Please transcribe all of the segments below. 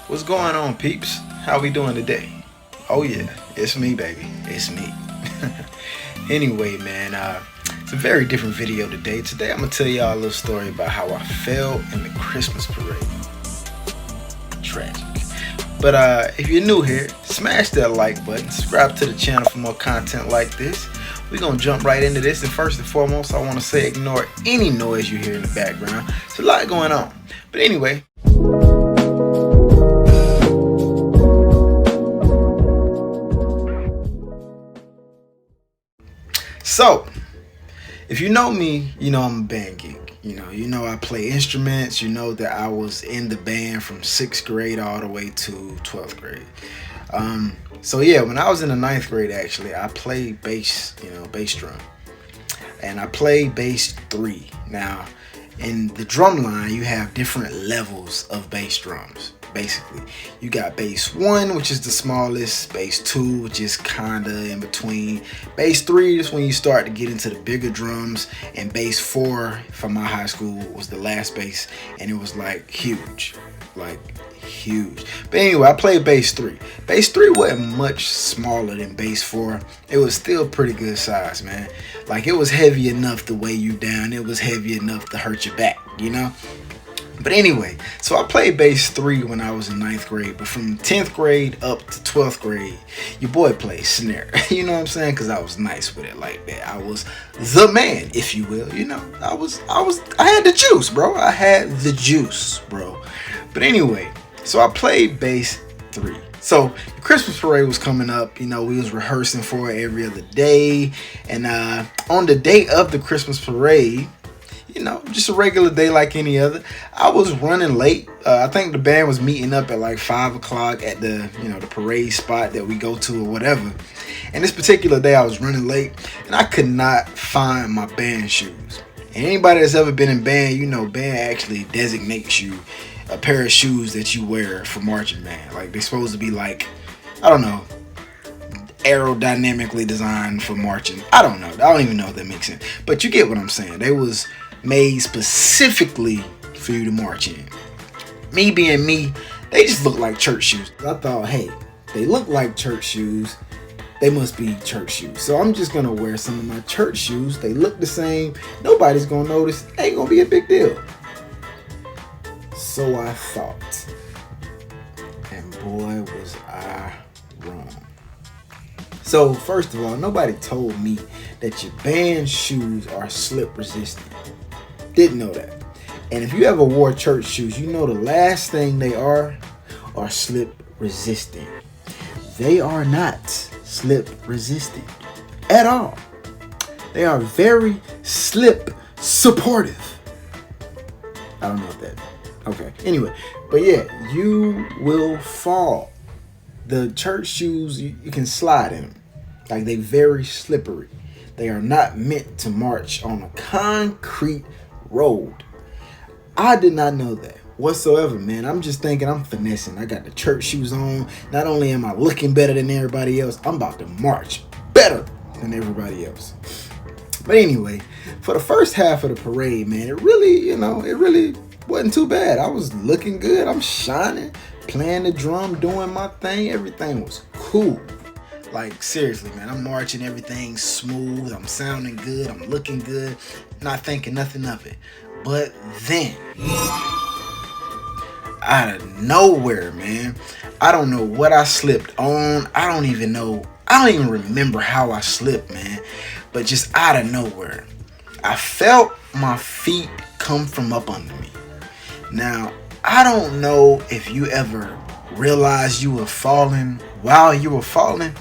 What's going on, peeps? How we doing today? Oh yeah, it's me, baby. It's me. Anyway, man, it's a very different video today. Today I'm gonna tell y'all a little story about how I fell in the Christmas parade. Tragic. But if you're new here, smash that like button, subscribe to the channel for more content like this. We're gonna jump right into this, and first and foremost, I wanna say ignore any noise you hear in the background. There's a lot going on. But anyway. So, if you know me, you know I'm a band geek. You know I play instruments. You know that I was in the band from 6th grade all the way to 12th grade. So yeah, when I was in the 9th grade, actually, I played bass, bass drum. And I played bass 3. Now, in the drum line, you have different levels of bass drums. Basically, you got bass 1, which is the smallest, bass 2, which is kinda in between, bass 3 is when you start to get into the bigger drums, and bass 4 from my high school was the last bass, and it was like huge. But anyway, I played bass 3. Bass 3 wasn't much smaller than bass 4. It was still pretty good size, man. Like, it was heavy enough to weigh you down. It was heavy enough to hurt your back, But anyway, so I played bass 3 when I was in 9th grade, but from 10th grade up to 12th grade, your boy played snare. You know what I'm saying? Because I was nice with it like that. I was the man, if you will. I had the juice, bro. I had the juice, bro. But anyway, so I played bass 3. So the Christmas parade was coming up. We was rehearsing for it every other day. And on the day of the Christmas parade, just a regular day like any other, I was running late. I think the band was meeting up at like 5 o'clock at the parade spot that we go to or whatever. And this particular day I was running late and I could not find my band shoes. And anybody that's ever been in band, band actually designates you a pair of shoes that you wear for marching band. Like, they're supposed to be like, I don't know, aerodynamically designed for marching. I don't know. I don't even know if that makes sense. But you get what I'm saying. They was made specifically for you to march in. Me being me, they just look like church shoes. I thought, hey, they look like church shoes. They must be church shoes. So I'm just gonna wear some of my church shoes. They look the same. Nobody's gonna notice. Ain't gonna be a big deal. So I thought. And boy, was I wrong. So first of all, nobody told me that your band shoes are slip resistant. Didn't know that. And if you ever wore church shoes, you know the last thing they are slip resistant. They are not slip resistant at all. They are very slip supportive. I don't know what that. Okay. Anyway, but yeah, you will fall. The church shoes, you can slide in them. Like, they very slippery. They are not meant to march on a concrete road. I did not know that whatsoever, man. I'm just thinking I'm finessing. I got the church shoes on. Not only am I looking better than everybody else, I'm about to march better than everybody else. But anyway, for the first half of the parade, man, it really wasn't too bad. I was looking good. I'm shining, playing the drum, doing my thing. Everything was cool. Like, seriously, man, I'm marching, everything's smooth, I'm sounding good, I'm looking good, not thinking nothing of it. But then, out of nowhere, man, I don't know what I slipped on. I don't even remember how I slipped, man. But just out of nowhere, I felt my feet come from up under me. Now, I don't know if you ever realized you were falling while you were falling,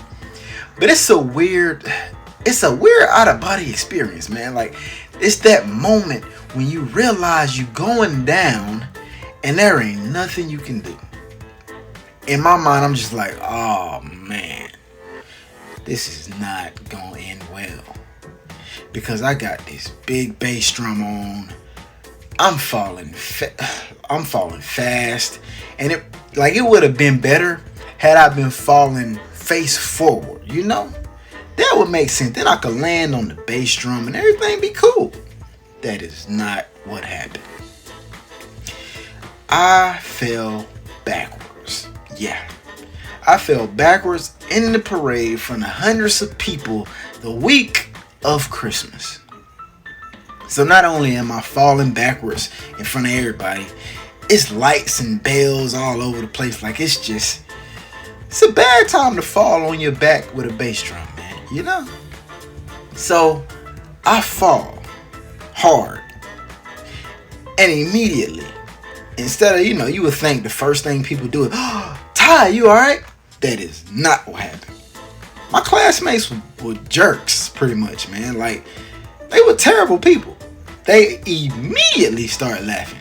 but it's a weird out of body experience, man. Like, it's that moment when you realize you're going down and there ain't nothing you can do. In my mind, I'm just like, oh man, this is not gonna end well, because I got this big bass drum on. I'm falling fast, and it would have been better had I been falling face forward. That would make sense. Then I could land on the bass drum and everything be cool. That is not what happened. I fell backwards. Yeah, I fell backwards in the parade in front of hundreds of people the week of Christmas. So not only am I falling backwards in front of everybody, it's lights and bells all over the place. Like, it's a bad time to fall on your back with a bass drum, man, you know? So I fall hard, and immediately, instead of, you would think the first thing people do is, oh, Ty, you alright? That is not what happened. My classmates were jerks, pretty much, man. Like, they were terrible people. They immediately started laughing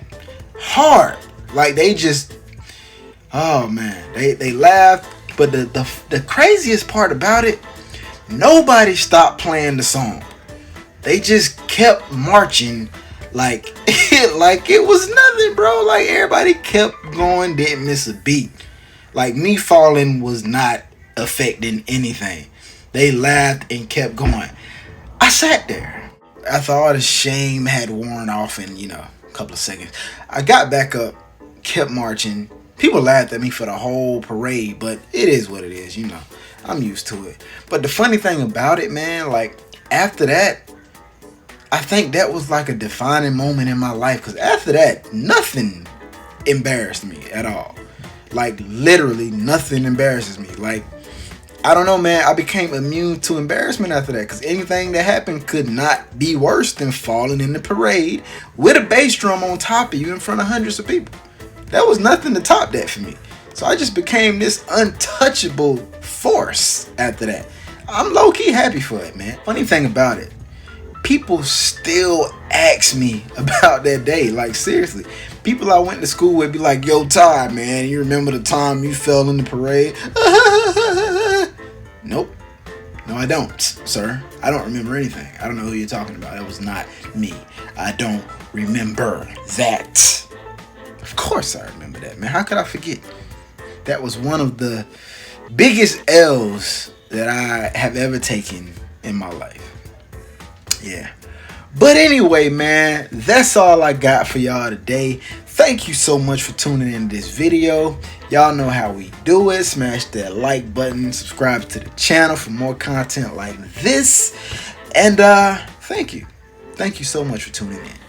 hard. Like, they just, oh man, they laughed. But the craziest part about it, nobody stopped playing the song. They just kept marching like it was nothing, bro. Like, everybody kept going, didn't miss a beat. Like, me falling was not affecting anything. They laughed and kept going. I sat there. After all the shame had worn off in, a couple of seconds, I got back up, kept marching. People laughed at me for the whole parade, but it is what it is, I'm used to it. But the funny thing about it, man, like, after that, I think that was like a defining moment in my life, because after that, nothing embarrassed me at all. Like, literally nothing embarrasses me. Like, I don't know, man. I became immune to embarrassment after that, because anything that happened could not be worse than falling in the parade with a bass drum on top of you in front of hundreds of people. That was nothing to top that for me. So I just became this untouchable force after that. I'm low-key happy for it, man. Funny thing about it, people still ask me about that day. Like, seriously. People I went to school with be like, yo, Ty, man, you remember the time you fell in the parade? Nope. No, I don't, sir. I don't remember anything. I don't know who you're talking about. That was not me. I don't remember that. Of course I remember that, man. How could I forget? That was one of the biggest L's that I have ever taken in my life. Yeah. But anyway, man, that's all I got for y'all today. Thank you so much for tuning in to this video. Y'all know how we do it. Smash that like button. Subscribe to the channel for more content like this. And thank you. Thank you so much for tuning in.